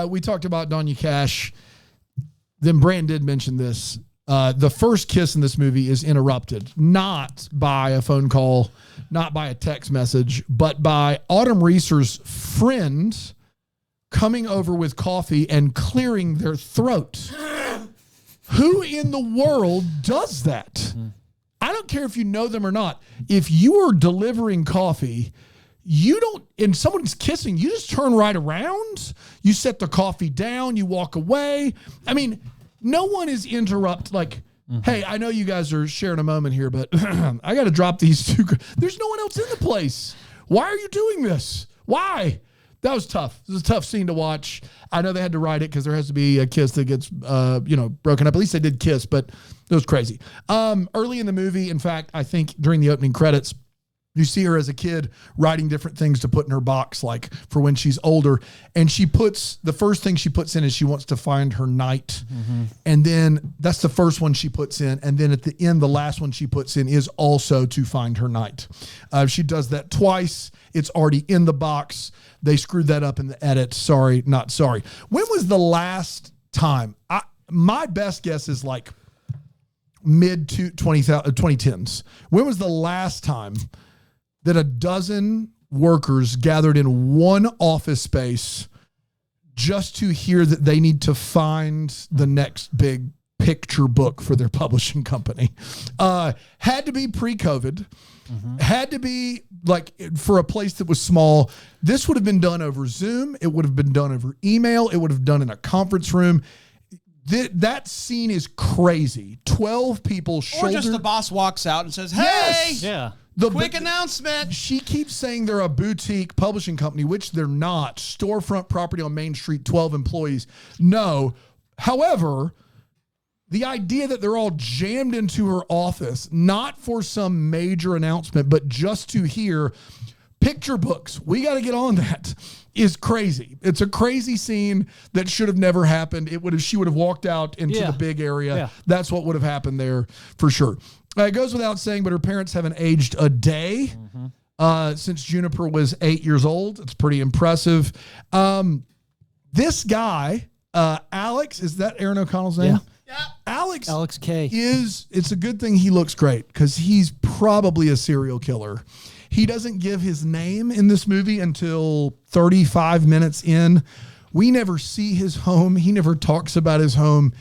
S3: We talked about Donya Cash. Then Brand did mention this. The first kiss in this movie is interrupted, not by a phone call, not by a text message, but by Autumn Reeser's friend coming over with coffee and clearing their throat. Who in the world does that? I don't care if you know them or not. If you are delivering coffee, you don't, and someone's kissing, you just turn right around, you set the coffee down, you walk away. I mean, no one is hey, I know you guys are sharing a moment here, but I got to drop these two. There's no one else in the place. Why are you doing this? Why? That was tough. It was a tough scene to watch. I know they had to write it because there has to be a kiss that gets, broken up. At least they did kiss, but it was crazy. Early in the movie, in fact, I think during the opening credits, you see her as a kid writing different things to put in her box, like for when she's older. And the first thing she puts in is she wants to find her knight. Mm-hmm. And then that's the first one she puts in. And then at the end, the last one she puts in is also to find her knight. She does that twice. It's already in the box. They screwed that up in the edit. Sorry, not sorry. When was the last time? My best guess is like mid 2010s. When was the last time that a dozen workers gathered in one office space just to hear that they need to find the next big picture book for their publishing company? Had to be pre-COVID. Mm-hmm. Had to be like for a place that was small. This would have been done over Zoom. It would have been done over email. It would have done in a conference room. That scene is crazy. 12 people shoulder.
S1: Or just the boss walks out and says, hey,
S3: Yes!
S2: Yeah.
S1: quick announcement.
S3: She keeps saying they're a boutique publishing company, which they're not. Storefront property on Main Street, 12 employees. No. However, the idea that they're all jammed into her office, not for some major announcement, but just to hear picture books, we got to get on that, is crazy. It's a crazy scene that should have never happened. She would have walked out into the big area. Yeah. That's what would have happened there for sure. It goes without saying, but her parents haven't aged a day since Juniper was 8 years old. It's pretty impressive. This guy, Alex, is that Aaron O'Connell's name?
S1: Yeah.
S3: Alex
S2: K.
S3: it's a good thing he looks great because he's probably a serial killer. He doesn't give his name in this movie until 35 minutes in. We never see his home. He never talks about his home.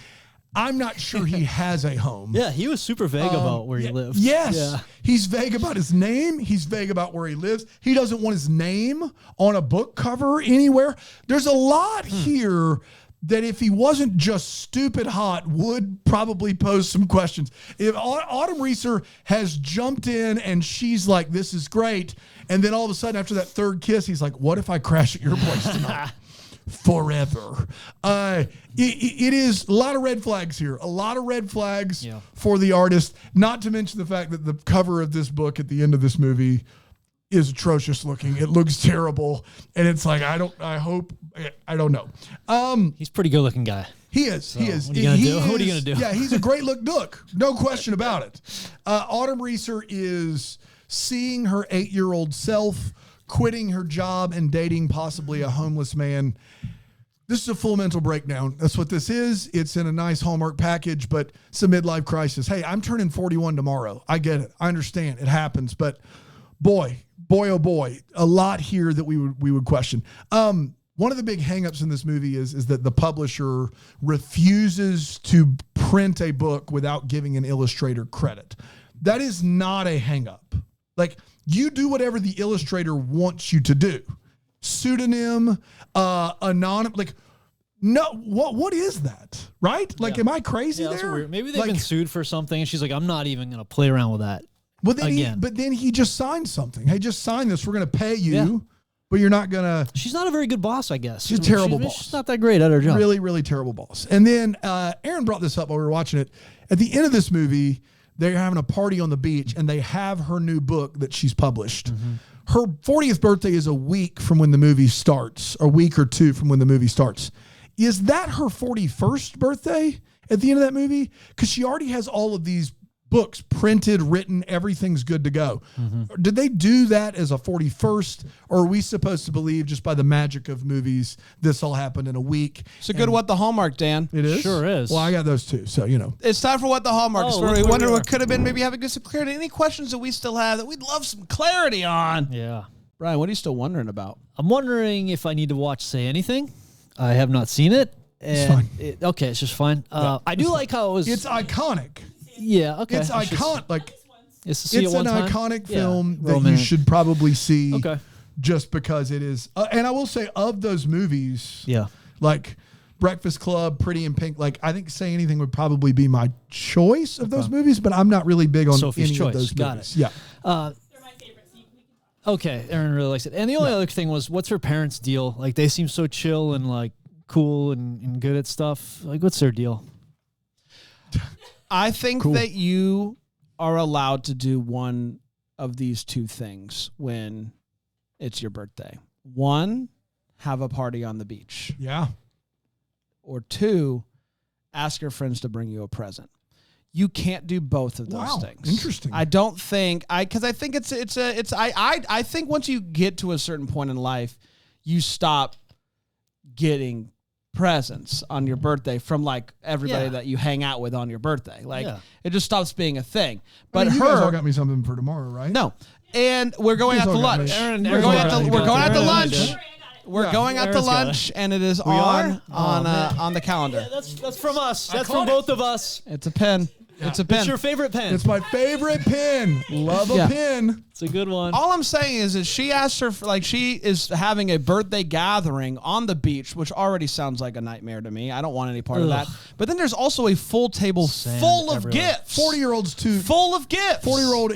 S3: I'm not sure he has a home.
S2: Yeah, he was super vague about where he lived.
S3: Yes.
S2: Yeah.
S3: He's vague about his name. He's vague about where he lives. He doesn't want his name on a book cover anywhere. There's a lot here that if he wasn't just stupid hot would probably pose some questions. If Autumn Reeser has jumped in and she's like, this is great. And then all of a sudden after that third kiss, he's like, what if I crash at your place tonight? Forever. It is a lot of red flags here. A lot of red flags for the artist. Not to mention the fact that the cover of this book at the end of this movie is atrocious looking. It looks terrible. And it's like, I don't know.
S2: He's a pretty good looking guy.
S3: He is. What
S2: are you going to do?
S3: Yeah, he's a great look. No question about it. Autumn Reeser is seeing her 8-year-old self, quitting her job and dating possibly a homeless man. This is a full mental breakdown. That's what this is. It's in a nice Hallmark package, but it's a midlife crisis. Hey, I'm turning 41 tomorrow. I get it. I understand. It happens. But boy, oh boy, a lot here that we would question. One of the big hangups in this movie is that the publisher refuses to print a book without giving an illustrator credit. That is not a hangup. Like, you do whatever the illustrator wants you to do. Pseudonym, anonymous. Like, No, what is that? Right? Like, am I crazy
S2: Yeah, that's
S3: there?
S2: weird. Maybe they've been sued for something, and she's like, I'm not even gonna play around with that.
S3: Well, then
S2: again.
S3: but then he just signed something. Hey, just sign this. We're going to pay you,
S2: Yeah.
S3: but you're not going to.
S2: She's not a very good boss, I guess.
S3: She's a terrible boss.
S2: She's not that great at her job.
S3: Really, really terrible boss. And then Aaron brought this up while we were watching it. At the end of this movie, they're having a party on the beach, and they have her new book that she's published.
S2: Mm-hmm.
S3: Her 40th birthday is a week from when the movie starts, a week or two from when the movie starts. Is that her 41st birthday at the end of that movie? Because she already has all of these books printed, written, everything's good to go.
S2: Mm-hmm.
S3: Did they do that as a 41st, or are we supposed to believe just by the magic of movies this all happened in a week?
S1: It's a good What the Hallmark, Dan.
S3: It is?
S2: Sure is.
S3: Well, I got those too, so you know.
S1: It's time for What the Hallmark is.
S2: Oh,
S1: Where
S2: look
S1: we
S2: where
S1: wonder
S2: we
S1: what
S2: are.
S1: could have been, maybe having some clarity. Any questions that we still have that we'd love some clarity on?
S2: Yeah.
S1: Brian, what are you still wondering about?
S2: I'm wondering if I need to watch Say Anything. I have not seen it.
S3: fine.
S2: Okay, it's just fine. I do like how it was.
S3: It's iconic.
S2: Yeah, okay.
S3: It's
S2: I should-
S3: iconic. Like,
S2: It's to see
S3: it's
S2: it
S3: an
S2: one time?
S3: iconic
S2: Yeah,
S3: film that you
S2: romantic.
S3: should probably see
S2: Okay.
S3: just because it is. And I will say, of those movies,
S2: Yeah.
S3: like Breakfast Club, Pretty in Pink, like I think Say Anything would probably be my choice of those movies, but I'm not really big on
S2: Sophie's
S3: any
S2: choice.
S3: of those
S2: Got
S3: movies.
S2: it.
S3: Yeah.
S5: They're my favorite. So we can talk.
S2: Okay, Aaron really likes it. And the only other thing was, what's her parents' deal? Like, they seem so chill and like cool and good at stuff. Like, what's their deal?
S1: I think
S3: Cool.
S1: that you are allowed to do one of these two things when it's your birthday. One, have a party on the beach.
S3: Yeah.
S1: Or two, ask your friends to bring you a present. You can't do both of those
S3: Wow,
S1: things.
S3: interesting.
S1: I don't think because I think I think once you get to a certain point in life, you stop getting presents on your birthday from like everybody
S2: Yeah.
S1: that you hang out with on your birthday. Like
S2: Yeah.
S1: it just stops being a thing.
S3: But
S1: But
S3: you guys all
S1: her
S3: got me something for tomorrow, right?
S1: no. And we're going
S3: You
S1: out
S3: guys
S1: to
S3: all got
S1: lunch.
S3: me.
S2: Aaron-
S1: We're
S2: Aaron's
S1: going
S2: got
S1: out
S2: it.
S1: to we're going out to
S2: Aaron
S1: lunch.
S2: did.
S1: We're
S3: Yeah.
S1: going out to
S2: Aaron's got
S1: lunch, and it is
S2: We are?
S1: on
S2: man.
S1: on the calendar.
S2: That's from us. That's
S3: caught
S2: from both of us.
S1: It's a pen. It's a pen.
S2: It's your favorite pen.
S3: It's my favorite pen. Love a
S1: Yeah.
S3: pen.
S2: It's a good one.
S1: All I'm saying is she asked her for, like, she is having a birthday gathering on the beach, which already sounds like a nightmare to me. I don't want any part of that.
S2: Ugh.
S1: But then there's also a full table
S2: Sand
S1: full of
S2: everywhere.
S1: gifts.
S3: 40-year-olds too.
S1: Full of gifts.
S3: 40-year-old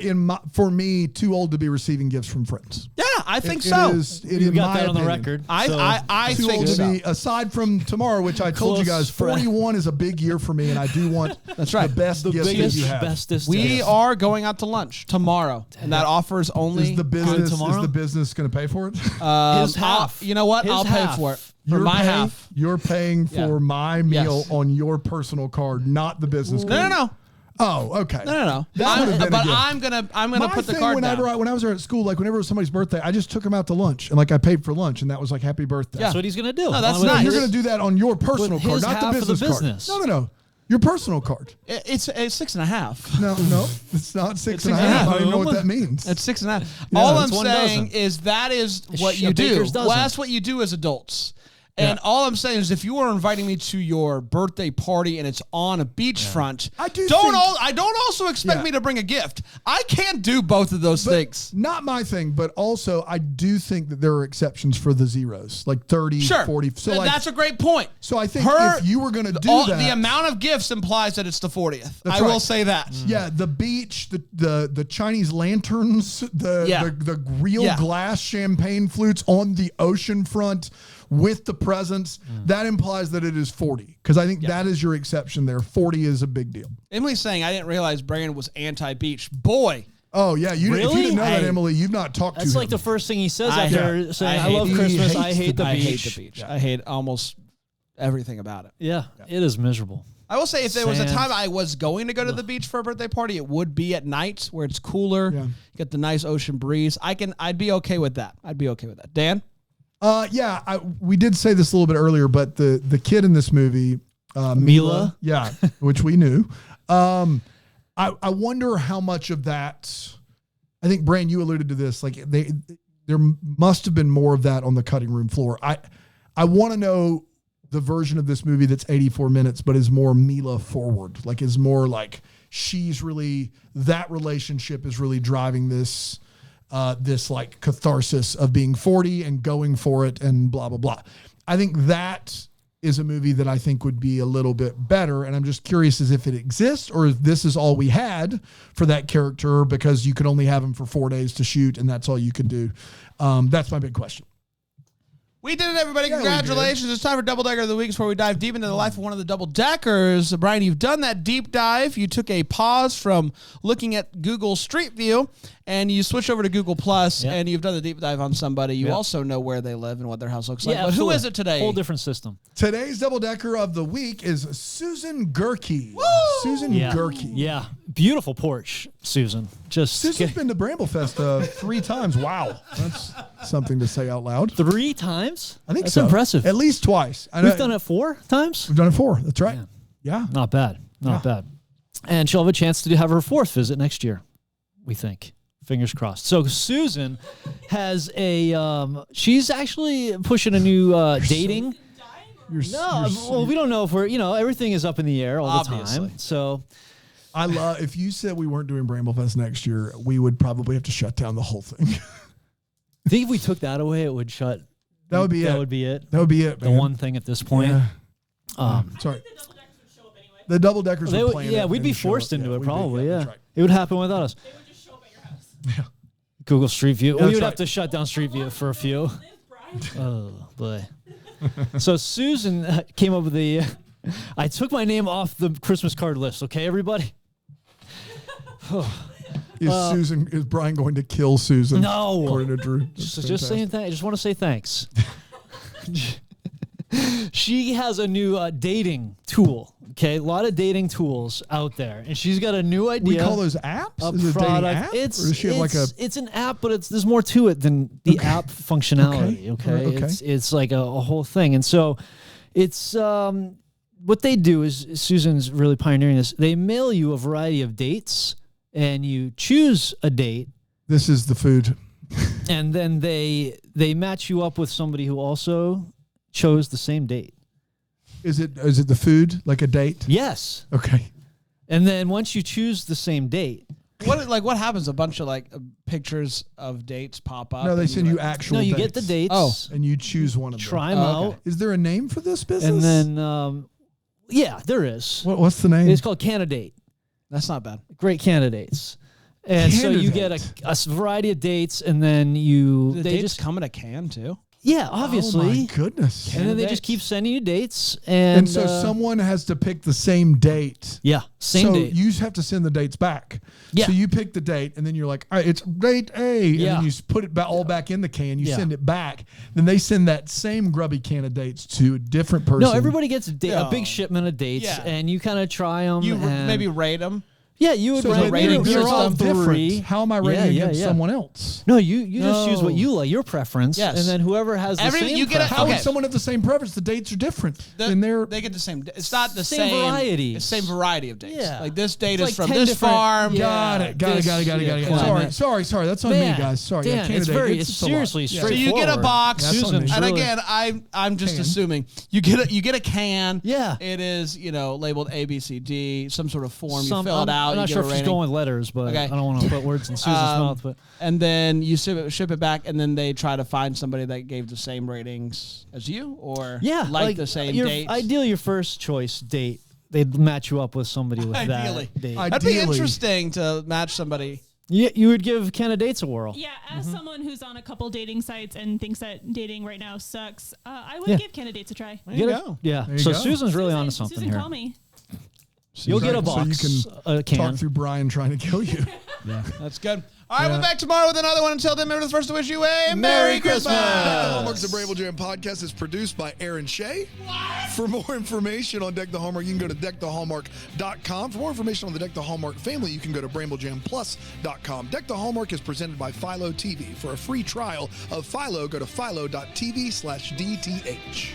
S3: for me, too old to be receiving gifts from friends.
S1: Yeah, I think
S3: It
S1: so.
S3: is. It
S2: You
S3: in
S2: got
S3: my
S2: that on the
S3: opinion.
S2: record.
S1: I
S3: Too
S1: think
S3: old to
S1: so.
S3: be, aside from tomorrow, which I told you
S2: Close
S3: guys,
S2: friend.
S3: 41 is a big year for me, and I do want
S1: That's right.
S3: the best
S2: the
S3: gifts that
S2: biggest,
S3: you have.
S2: bestest.
S1: We
S2: gift.
S1: are going out to lunch tomorrow, and that offers only
S3: Is the business
S2: tomorrow?
S3: going to pay for it?
S2: His
S1: I'll-
S2: half.
S1: You know what?
S2: His
S1: I'll pay
S2: half.
S1: for it. For my half.
S3: You're paying
S1: Yeah.
S3: for my meal
S1: Yes.
S3: on your personal card, not the business
S1: No,
S3: card.
S1: no.
S3: Oh, okay.
S1: No.
S3: That would have been a
S1: But
S3: gift.
S1: I'm gonna
S3: My
S1: put the
S3: thing
S1: card
S3: whenever
S1: down.
S3: when I was at school, like whenever it was somebody's birthday, I just took them out to lunch and like I paid for lunch and that was like happy birthday.
S1: Yeah.
S2: That's what he's gonna do.
S1: No, that's
S2: With
S1: nice.
S3: You're
S2: his-
S3: going to do that on your personal
S2: With
S3: card,
S2: his
S3: not the
S2: half of the
S3: business card.
S2: business.
S3: No. Your personal card.
S1: It's 6.5.
S3: No, it's not six
S1: It's
S3: and a
S1: 6.5.
S3: half. I don't even know what that means.
S1: It's 6.5. All I'm
S2: it's one
S1: saying
S2: dozen.
S1: is that is what
S2: Sh-
S1: you
S2: a
S1: do.
S2: baker's
S1: Well,
S2: dozen.
S1: that's what you do as adults. And all I'm saying is, if you are inviting me to your birthday party and it's on a beachfront,
S3: I do
S1: don't.
S3: think-
S1: I don't also expect
S3: Yeah.
S1: me to bring a gift. I can't do both of those things.
S3: Not my thing, but also I do think that there are exceptions for the zeros, like 30,
S1: Sure,
S3: 40. So like,
S1: that's a great point.
S3: so I think
S1: Her-
S3: if you were going to do that,
S1: the amount of gifts implies that it's the 40th.
S3: That's
S1: I will
S3: right.
S1: say that.
S3: yeah, the beach, the Chinese lanterns, the real
S1: Yeah.
S3: glass champagne flutes on the ocean front with the presents, that implies that it is 40. Because I think that is your exception there. 40 is a big deal.
S1: Emily's saying I didn't realize Brandon was anti-beach. Boy,
S3: Oh, yeah. If you
S2: Really?
S3: didn't know that,
S1: Hey.
S3: Emily, you've not talked
S2: That's
S3: to
S2: like
S3: him.
S2: the first thing he says
S1: I
S2: after
S1: hate-
S2: saying,
S1: I
S2: "I love
S1: hate-
S2: Christmas.
S3: he
S2: I hate the
S1: I
S2: beach."
S1: hate the beach. I hate almost everything about it.
S2: Yeah, it is miserable.
S1: I will say, if there was a
S2: Sand.
S1: time I was going to go to the beach for a birthday party, it would be at night where it's cooler.
S3: Yeah.
S1: You get the nice ocean breeze. I'd be okay with that. I'd be okay with that. Dan?
S3: We did say this a little bit earlier, but the kid in this movie,
S2: Mila?
S3: yeah, which we knew. I wonder how much of that. I think Brand, you alluded to this. Like there must have been more of that on the cutting room floor. I want to know the version of this movie that's 84 minutes, but is more Mila forward. Like is more like she's really, that relationship is really driving this like catharsis of being 40 and going for it and blah, blah, blah. I think that is a movie that I think would be a little bit better. And I'm just curious as if it exists or if this is all we had for that character because you could only have him for 4 days to shoot and that's all you could do. That's my big question.
S1: We did it, everybody.
S3: Yeah, we
S1: Congratulations. It's time for Double Decker of the Week before we dive deep into the life of one of the Double Deckers. Brian, you've done that deep dive. You took a pause from looking at Google Street View, and you switched over to Google Plus, and you've done the deep dive on somebody. You also know where they live and what their house looks like. But who is it today?
S2: Whole different system.
S3: Today's Double Decker of the Week is Susan Gerke. Susan Gerke.
S2: Yeah. Beautiful porch, Susan.
S3: Susan's been to Bramblefest 3 times. Wow. That's something to say out loud.
S2: 3 times?
S3: I think
S2: That's
S3: so.
S2: impressive.
S3: At least twice.
S2: We've done it 4 times?
S3: We've done it 4. That's right. Yeah.
S2: Not bad. Not bad. And she'll have a chance to have her 4th visit next year, we think. Fingers crossed. So Susan has she's actually pushing a new dating. Well, we don't know if we're, everything is up in the air all the time. So
S3: I love, if you said we weren't doing Bramblefest next year, we would probably have to shut down the whole thing.
S2: I think if we took that away, it would shut.
S3: That would be it.
S2: That would be it.
S3: That would be it,
S2: The one thing at this point.
S3: Yeah. Sorry. The double deckers would play
S2: Yeah, we'd be forced into it probably,
S3: that's right.
S2: It would happen without us.
S5: They would just show up at your house.
S3: Yeah.
S2: Google Street View.
S3: Yeah,
S2: We would
S3: that's
S2: have to shut down Street View for a few.
S5: Brian.
S2: Oh, boy. So Susan came up with I took my name off the Christmas card list, okay, everybody?
S3: Is Brian going to kill Susan?
S2: No.
S3: According to Drew.
S2: Just saying I just want to say thanks. She has a new dating tool. Okay, a lot of dating tools out there, and she's got a new idea.
S3: We call those apps? Is it a dating
S2: product.
S3: app? Or does she have
S2: It's an app, but there's more to it than the app functionality. Okay,
S3: Okay.
S2: It's like a whole thing, and so it's what they do is Susan's really pioneering this. They mail you a variety of dates, and you choose a date.
S3: This is the food.
S2: And then they match you up with somebody who also chose the same date.
S3: Is it the food, like a date?
S2: Yes.
S3: Okay.
S2: And then once you choose the same date.
S1: What happens? A bunch of pictures of dates pop up?
S3: No, they send you actual dates.
S2: No, you get the dates.
S1: Oh.
S3: And you choose one of them.
S2: Try them out.
S3: Is there a name for this business?
S2: And then, yeah, there is.
S3: What's the name?
S2: It's called Candidate.
S1: That's not bad.
S2: Great candidates. And so you get a variety of dates, and then
S1: The
S2: they
S1: dates
S2: just
S1: come in a can too.
S2: Yeah, obviously.
S3: Oh my goodness.
S2: And then they just keep sending you dates, and
S3: so someone has to pick the same date.
S2: Yeah, same date.
S3: So you have to send the dates back.
S2: Yeah.
S3: So you pick the date, and then you're like, all right, it's date A. And
S2: Yeah.
S3: then you put it all back in the can. You
S2: Yeah.
S3: send it back. Then they send that same grubby can of dates to a different person.
S2: No, everybody gets a big shipment of dates,
S1: Yeah.
S2: and you kind of try them.
S1: You maybe rate them.
S2: Yeah, you would
S3: So
S2: rate
S3: but
S1: rating
S3: they're
S1: system.
S3: all different.
S2: 3.
S3: How am I rating against someone else?
S2: No, you just choose what
S1: No.
S2: you like, your preference,
S1: Yes.
S2: and then whoever has the same
S1: you get a-
S2: preference.
S3: How
S1: Okay.
S3: would someone have the same preference? The dates are different.
S1: They get the same. It's not the
S2: Same
S1: same
S2: varieties.
S1: It's same variety of dates.
S2: Yeah.
S1: Like this date
S2: It's
S1: is
S2: like
S1: from
S2: 10
S1: this
S2: different-
S1: farm.
S2: Yeah.
S3: Got it. Sorry. That's on me, guys. Sorry.
S2: Dan,
S3: Candidate.
S2: it's seriously
S3: a lot.
S1: So
S2: straightforward.
S1: you get a box,
S3: That's on me.
S1: and
S2: really-
S1: again, I'm just
S3: Can.
S1: assuming you get a can.
S2: Yeah.
S1: It is labeled A, B, C, D, some sort of form. You
S2: I'm
S1: fill it out.
S2: I'm not
S1: you
S2: sure
S1: give
S2: if
S1: a
S2: she's
S1: rating.
S2: going with letters, but
S1: Okay.
S2: I don't want to put words in Susan's mouth. But
S1: And then you ship it back, and then they try to find somebody that gave the same ratings as you, or
S2: yeah,
S1: like the same dates.
S2: Ideally, your first choice date, they'd match you up with somebody with
S1: Ideally.
S2: that date.
S1: That'd be
S3: Ideally.
S1: interesting to match somebody.
S2: You would give candidates a whirl.
S5: Yeah, as someone who's on a couple dating sites and thinks that dating right now sucks, I would
S2: Yeah.
S5: give candidates a try.
S1: There you
S2: Get it?
S1: go.
S2: Yeah.
S3: There you
S2: So
S3: go.
S2: Susan's really onto something
S5: Susan,
S2: here.
S5: call me.
S2: You'll get a
S3: So
S2: box,
S3: you
S2: a
S3: can
S2: can.
S3: talk through Brian trying to kill you.
S1: That's good. All right,
S3: Yeah.
S1: we're back tomorrow with another one. Until then, remember the first to wish you a Merry Christmas.
S6: Hallmark's The Bramble Jam podcast is produced by Aaron Shea. For more information on Deck the Hallmark, you can go to deckthehallmark.com. For more information on the Deck the Hallmark family, you can go to bramblejamplus.com. Deck the Hallmark is presented by Philo TV. For a free trial of Philo, go to philo.tv/DTH.